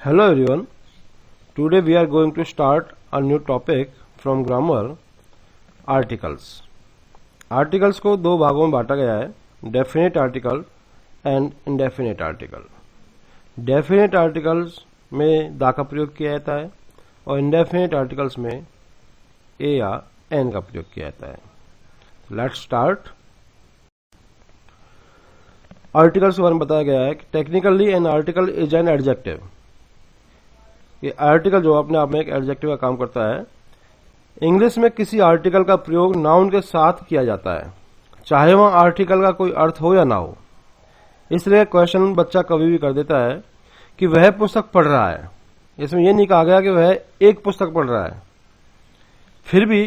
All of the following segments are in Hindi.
Hello everyone. Today we are going to start a new topic from grammar, articles. Articles को दो भागों में बांटा गया है, definite article and indefinite article. Definite articles में दा का प्रयोग किया जाता है और indefinite articles में a या n का प्रयोग किया जाता है. Let's start. आर्टिकल्स के बारे में बताया गया है कि technically an article is an adjective. ये आर्टिकल जो अपने आप में एक एडजेक्टिव का काम करता है. इंग्लिश में किसी आर्टिकल का प्रयोग नाउन के साथ किया जाता है, चाहे वह आर्टिकल का कोई अर्थ हो या ना हो. इसलिए क्वेश्चन बच्चा कभी भी कर देता है कि वह पुस्तक पढ़ रहा है. इसमें यह नहीं कहा गया कि वह एक पुस्तक पढ़ रहा है. फिर भी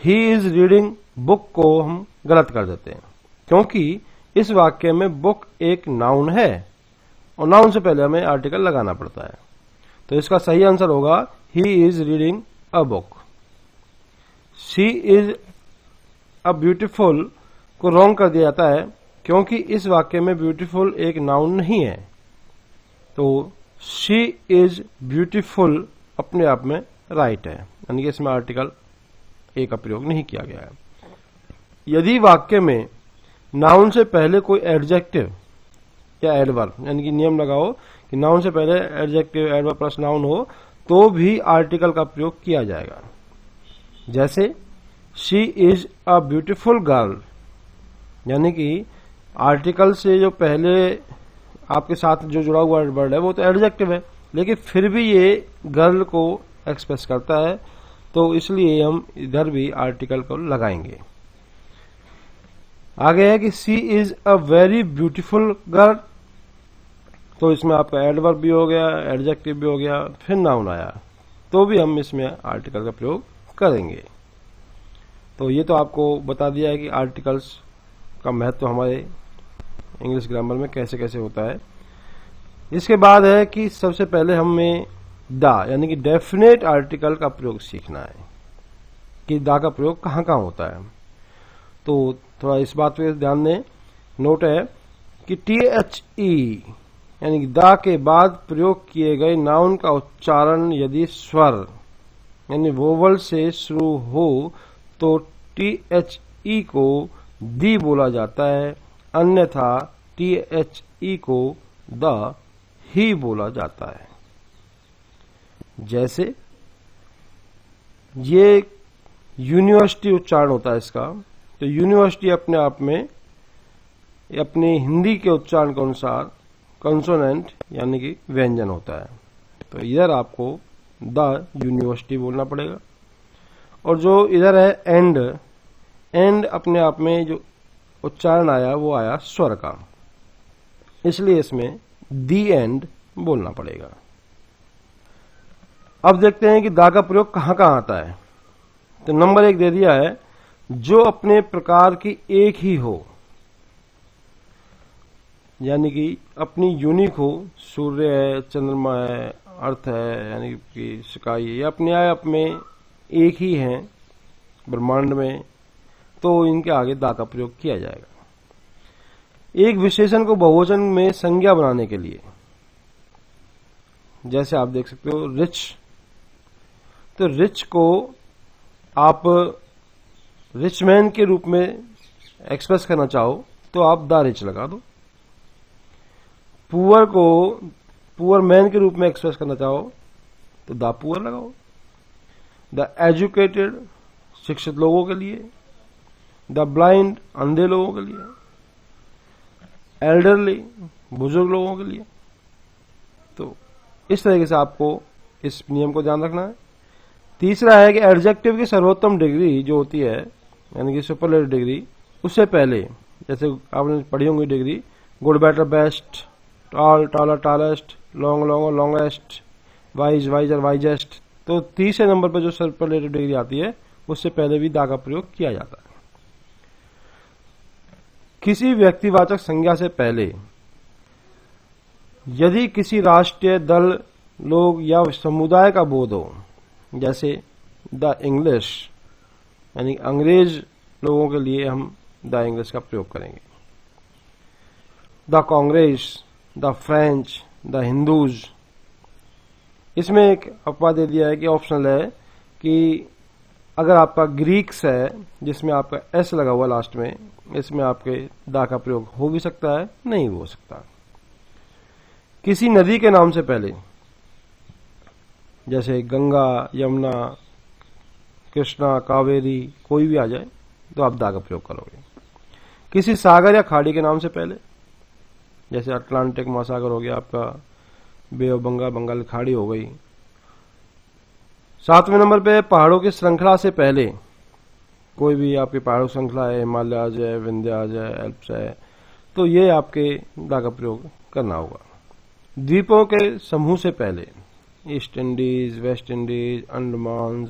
ही इज रीडिंग बुक को हम गलत कर देते हैं, क्योंकि इस वाक्य में बुक एक नाउन है और नाउन से पहले हमें आर्टिकल लगाना पड़ता है. तो इसका सही आंसर होगा he is reading a book. She is a beautiful को रॉन्ग कर दिया जाता है, क्योंकि इस वाक्य में ब्यूटीफुल एक नाउन नहीं है. तो शी इज ब्यूटीफुल अपने आप में राइट है, यानी कि इसमें आर्टिकल ए का प्रयोग नहीं किया गया है. यदि वाक्य में नाउन से पहले कोई एडजेक्टिव या एडवर्ब, यानी कि नियम लगाओ कि नाउन से पहले एडजेक्टिव एडवर्ब प्लस नाउन हो, तो भी आर्टिकल का प्रयोग किया जाएगा. जैसे she is a beautiful girl, यानी कि आर्टिकल से जो पहले आपके साथ जो जुड़ा हुआ वर्ड है वो तो एडजेक्टिव है, लेकिन फिर भी ये गर्ल को एक्सप्रेस करता है, तो इसलिए हम इधर भी आर्टिकल को लगाएंगे. आगे है कि she is a very beautiful girl. तो इसमें आपका एडवर्ब भी हो गया, एडजेक्टिव भी हो गया, फिर नाउन आया, तो भी हम इसमें आर्टिकल का प्रयोग करेंगे. तो ये तो आपको बता दिया है कि आर्टिकल्स का महत्व हमारे इंग्लिश ग्रामर में कैसे कैसे होता है. इसके बाद है कि सबसे पहले हमें दा यानी कि डेफिनेट आर्टिकल का प्रयोग सीखना है कि दा का प्रयोग कहाँ कहाँ होता है. तो थोड़ा इस बात पे ध्यान दें. नोट है कि THE यानी कि दा के बाद प्रयोग किए गए नाउन का उच्चारण यदि स्वर यानी वोवल से शुरू हो तो THE को दी बोला जाता है, अन्यथा THE को द ही बोला जाता है. जैसे ये यूनिवर्सिटी उच्चारण होता है इसका, तो यूनिवर्सिटी अपने आप में अपनी हिंदी के उच्चारण के अनुसार कंसोनेंट यानी कि व्यंजन होता है. तो इधर आपको द यूनिवर्सिटी बोलना पड़ेगा. और जो इधर है एंड, एंड अपने आप में जो उच्चारण आया वो आया स्वर का, इसलिए इसमें दी एंड बोलना पड़ेगा. अब देखते हैं कि दा का प्रयोग कहाँ कहाँ आता है. तो नंबर 1 दे दिया है, जो अपने प्रकार की एक ही हो, यानी कि अपनी यूनिक हो. सूर्य है, चंद्रमा है, अर्थ है, यानी कि स्काई, ये अपने आप में एक ही हैं ब्रह्मांड में, तो इनके आगे दा का प्रयोग किया जाएगा. एक विशेषण को बहुवचन में संज्ञा बनाने के लिए, जैसे आप देख सकते हो रिच, तो रिच को आप रिच मैन के रूप में एक्सप्रेस करना चाहो तो आप द रिच लगा दो. पुअर को पुअर मैन के रूप में एक्सप्रेस करना चाहो तो द पुअर लगाओ. द एजुकेटेड शिक्षित लोगों के लिए, द ब्लाइंड अंधे लोगों के लिए, एल्डरली बुजुर्ग लोगों के लिए. तो इस तरीके से आपको इस नियम को ध्यान रखना है. तीसरा है कि एडजेक्टिव की सर्वोत्तम डिग्री जो होती है, यानी कि सुपरलेटिव डिग्री, उससे पहले जैसे आपने पढ़ी होंगी degree good better best, tall taller tallest, long longer longest, wise visor wisest, तो तीसरे नंबर पर जो सुपरलेटिव डिग्री आती है उससे पहले भी दा का प्रयोग किया जाता है. किसी व्यक्तिवाचक संज्ञा से पहले यदि किसी राष्ट्रीय दल, लोग या समुदाय का बोध हो, जैसे द इंग्लिश यानी अंग्रेज लोगों के लिए हम द इंग्लिश का प्रयोग करेंगे. The Congress, the French, the Hindus, इसमें एक अपवाद दे दिया है कि ऑप्शनल है कि अगर आपका ग्रीक्स है जिसमें आपका एस लगा हुआ लास्ट में, इसमें आपके दा का प्रयोग हो भी सकता है, नहीं हो सकता। किसी नदी के नाम से पहले, जैसे गंगा, यमुना, कृष्णा, कावेरी, कोई भी आ जाए तो आप दा का प्रयोग करोगे। किसी सागर या खाड़ी के नाम से पहले, जैसे अटलांटिक महासागर हो गया आपका, बे ऑफ बंगाल, बंगाल खाड़ी हो गई। 7वें नंबर पे पहाड़ों की श्रृंखला से पहले, कोई भी आपकी पहाड़ों की श्रृंखला है, हिमालयाज है, विंध्याज है, एल्प्स है, तो ये आपके दा का प्रयोग करना होगा। द्वीपों के समूह से पहले, East Indies, West Indies, Andaman,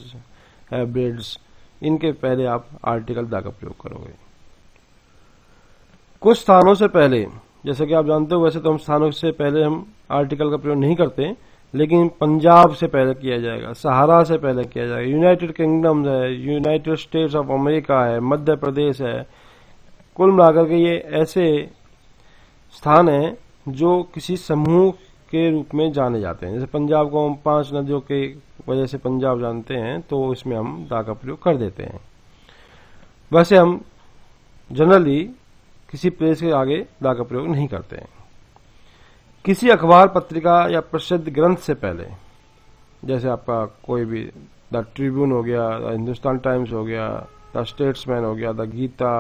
Hebrides, इनके पहले आप आर्टिकल दा का प्रयोग करोगे। कुछ स्थानों से पहले, जैसे कि आप जानते हो वैसे तो हम स्थानों से पहले हम आर्टिकल का प्रयोग नहीं करते, लेकिन पंजाब से पहले किया जाएगा, सहारा से पहले किया जाएगा, यूनाइटेड किंगडम है, यूनाइटेड स्टेट्स ऑफ अमेरिका है, मध्य प्रदेश है। कुल मिलाकर के ये ऐसे स्थान हैं जो किसी समूह के रूप में जाने जाते हैं। जैसे पंजाब को हम 5 नदियों के वजह से पंजाब जानते हैं, तो इसमें हम दा का प्रयोग कर देते हैं। वैसे हम जनरली किसी प्लेस के आगे दा का प्रयोग नहीं करते हैं। किसी अखबार, पत्रिका या प्रसिद्ध ग्रंथ से पहले, जैसे आपका कोई भी द ट्रिब्यून हो गया, द हिंदुस्तान टाइम्स हो गया, द स्टेट्समैन हो गया, द गीता,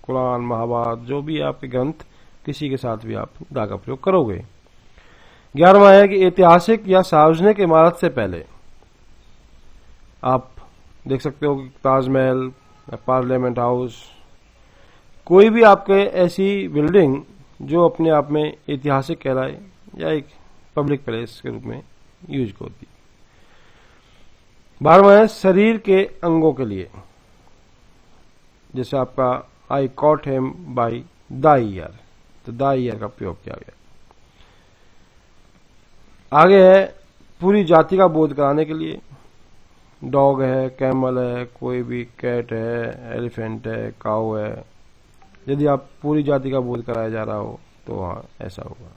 कुरान, महाभारत, जो भी आपके ग्रंथ, किसी के साथ भी आप दा का प्रयोग करोगे। 11वां है कि ऐतिहासिक या सार्वजनिक इमारत से पहले, आप देख सकते हो कि ताजमहल, पार्लियामेंट हाउस, कोई भी आपके ऐसी बिल्डिंग जो अपने आप में ऐतिहासिक कहलाए या एक पब्लिक प्लेस के रूप में यूज होती है। 12वां है शरीर के अंगों के लिए, जैसे आपका आई cot him by the year, तो द ईयर का प्रयोग किया गया। आगे है पूरी जाति का बोध कराने के लिए, डॉग है, कैमल है, कोई भी कैट है, एलिफेंट है, काऊ है। यदि आप पूरी जाति का बोध कराया जा रहा हो तो हाँ ऐसा होगा।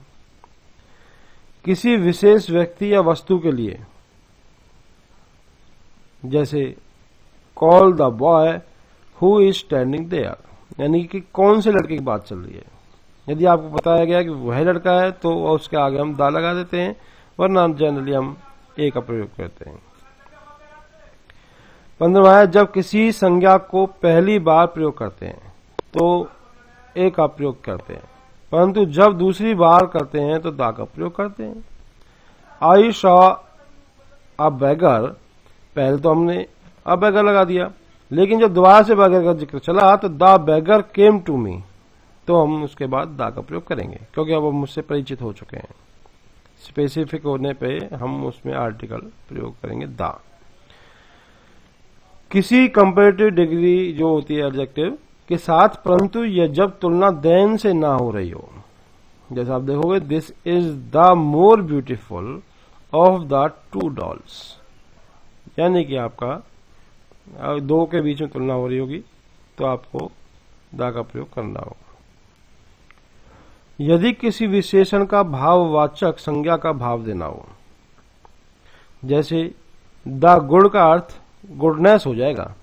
किसी विशेष व्यक्ति या वस्तु के लिए, जैसे call the boy who is standing there, यानी कि कौन से लड़के की बात चल रही है। यदि आपको बताया गया कि वह लड़का है तो उसके आगे हम दा लगा देते हैं, वरना जनरली हम ए का प्रयोग करते हैं। 15वां है जब किसी संज्ञा को पहली बार प्रयोग करते हैं तो ए का प्रयोग करते हैं, परंतु जब दूसरी बार करते हैं तो दा का प्रयोग करते हैं। आई सॉ अ बैगर, पहले तो हमने अ बैगर लगा दिया, लेकिन जब दोबारा से बैगर का जिक्र चला तो the beggar came to me, तो हम उसके बाद दा का प्रयोग करेंगे, क्योंकि अब हम मुझसे परिचित हो चुके हैं। स्पेसिफिक होने पे हम उसमें आर्टिकल प्रयोग करेंगे दा। किसी कंपैरेटिव डिग्री जो होती है एडजेक्टिव के साथ, परंतु यह जब तुलना देन से ना हो रही हो, जैसे आप देखोगे this is the more beautiful of the 2 dolls, यानी कि आपका 2 के बीच में तुलना हो रही होगी तो आपको दा का प्रयोग करना होगा। यदि किसी विशेषण का भाववाचक संज्ञा का भाव देना हो, जैसे द गुड का अर्थ गुडनेस हो जाएगा।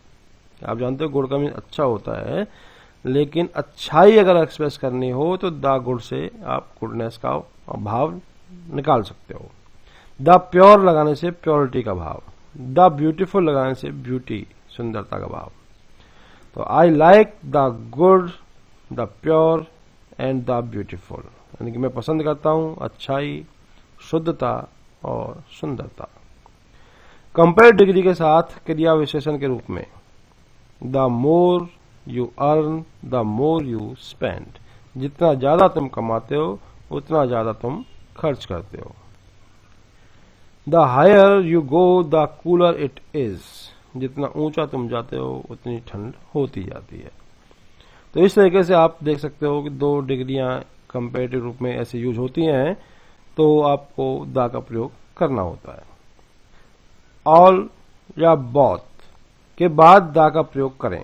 आप जानते हो गुड का मीन अच्छा होता है, लेकिन अच्छाई अगर एक्सप्रेस करनी हो तो द गुड से आप गुडनेस का भाव निकाल सकते हो। द प्योर लगाने से प्योरिटी का भाव, द ब्यूटीफुल लगाने से ब्यूटी, सुंदरता का भाव। तो I like the good, the pure and the beautiful, यानी कि मैं पसंद करता हूं अच्छाई, शुद्धता और सुंदरता। कंपेयर डिग्री के साथ क्रिया विशेषण के रूप में the more you earn the more you spend, जितना ज्यादा तुम कमाते हो उतना ज्यादा तुम खर्च करते हो। The higher you go the cooler it is, जितना ऊंचा तुम जाते हो उतनी ठंड होती जाती है। तो इस तरीके से आप देख सकते हो कि 2 डिग्रियां कंपेरेटिव रूप में ऐसे यूज होती हैं, तो आपको द का प्रयोग करना होता है। ऑल या बोथ के बाद द का प्रयोग करें।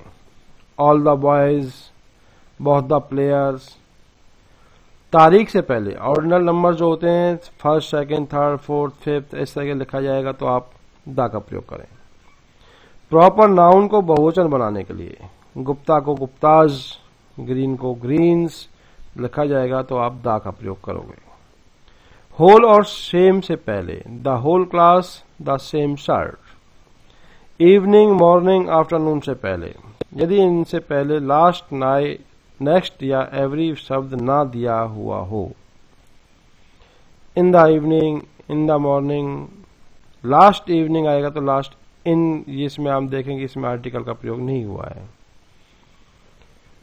All the boys, both the players, तारीख से पहले ऑर्डिनल नंबर जो होते हैं first, second, third, fourth, fifth, इस तरह के लिखा जाएगा तो आप दा का प्रयोग करें। प्रॉपर नाउन को बहुवचन बनाने के लिए गुप्ता को गुप्ताज, ग्रीन को ग्रीन्स लिखा जाएगा तो आप दा का प्रयोग करोगे। होल और सेम से पहले the whole class, the same shirt. Evening, morning, afternoon से पहले यदि इनसे पहले लास्ट, नेक्स्ट या एवरी शब्द ना दिया हुआ हो। In the evening, in the morning, last evening आएगा तो लास्ट इन, इसमें आप देखेंगे इसमें आर्टिकल का प्रयोग नहीं हुआ है।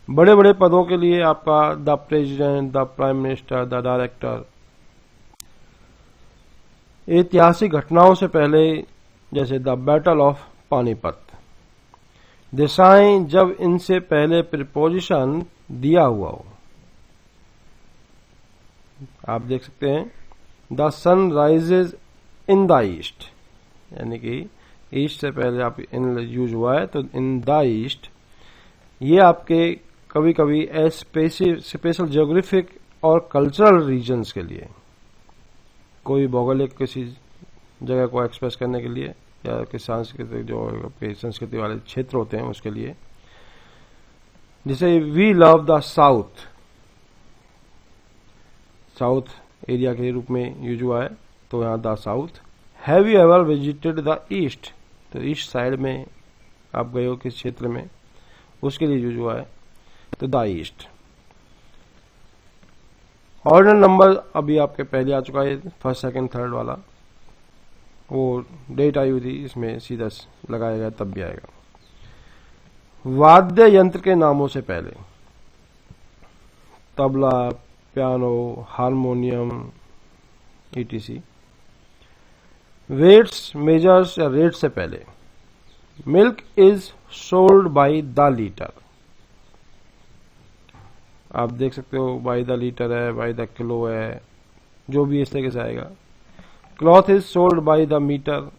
बड़े बड़े पदों के लिए आपका the president, the prime minister, the director. ऐतिहासिक घटनाओं से पहले जैसे द बैटल ऑफ पानीपत। दिशाएं जब इनसे पहले प्रीपोजिशन दिया हुआ हो। आप देख सकते हैं the sun rises in the east, यानी कि ईस्ट से पहले आप इन यूज हुआ है तो इन द ईस्ट। ये आपके कभी कभी स्पेशल ज्योग्राफिक और कल्चरल रीजन्स के लिए, कोई भौगोलिक किसी जगह को एक्सप्रेस करने के लिए या किसी सांस्कृतिक जो आपके संस्कृति वाले क्षेत्र होते हैं उसके लिए। जैसे we love the south, south area के रूप में यूज हुआ है तो यहां the south. Have you ever visited the east, तो ईस्ट साइड में आप गए हो किस क्षेत्र में, उसके लिए यूज हुआ है तो द ईस्ट। ऑर्डिनल नंबर अभी आपके पहले आ चुका है, फर्स्ट, सेकंड, थर्ड वाला, वो डेट आई हुई थी इसमें सीधा लगाया गया तब भी आएगा। वाद्य यंत्र के नामों से पहले tabla, piano, harmonium, ETC. Weights, measures या रेट से पहले milk is sold by the litre. आप देख सकते हो बाय द लीटर है, बाय द किलो है, जो भी इस तरीके से आएगा। Cloth is sold by the metre,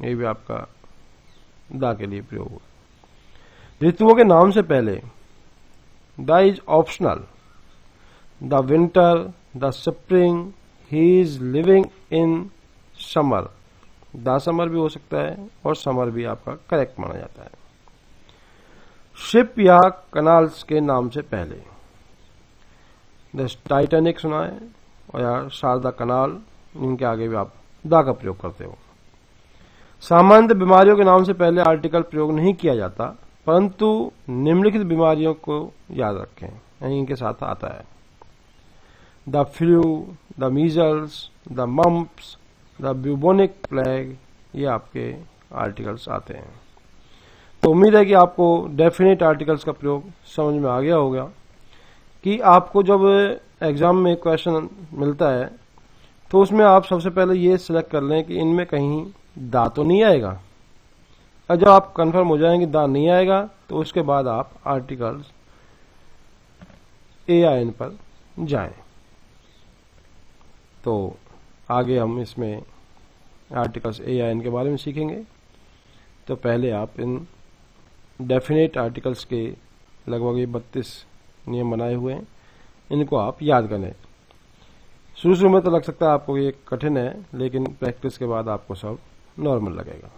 ये भी आपका द के लिए प्रयोग हुआ। ऋतुओं के नाम से पहले the is optional. The winter, the spring, he is living in summer. The summer भी हो सकता है और समर भी आपका करेक्ट माना जाता है। शिप या कनाल्स के नाम से पहले द टाइटैनिक सुना है और या शारदा कनाल, इनके आगे भी आप द का प्रयोग करते हो। सामान्य बीमारियों के नाम से पहले आर्टिकल प्रयोग नहीं किया जाता, परंतु निम्नलिखित बीमारियों को याद रखें, इनके साथ आता है। The flu, the measles, the mumps, the bubonic plague, ये आपके आर्टिकल्स आते हैं। तो उम्मीद है कि आपको डेफिनेट आर्टिकल्स का प्रयोग समझ में आ गया होगा कि आपको जब एग्जाम में क्वेश्चन मिलता है तो उसमें आप सबसे पहले ये सिलेक्ट कर लें कि इनमें कहीं दा तो नहीं आएगा, और जब आप कंफर्म हो जाएंगे दा नहीं आएगा तो उसके बाद आप आर्टिकल्स AIN पर जाएं। तो आगे हम इसमें आर्टिकल्स AIN के बारे में सीखेंगे। तो पहले आप इन डेफिनेट आर्टिकल्स के लगभग 32 नियम बनाए हुए हैं, इनको आप याद करें। शुरू में तो लग सकता है आपको ये कठिन है, लेकिन प्रैक्टिस के बाद आपको सब नॉर्मल लगेगा।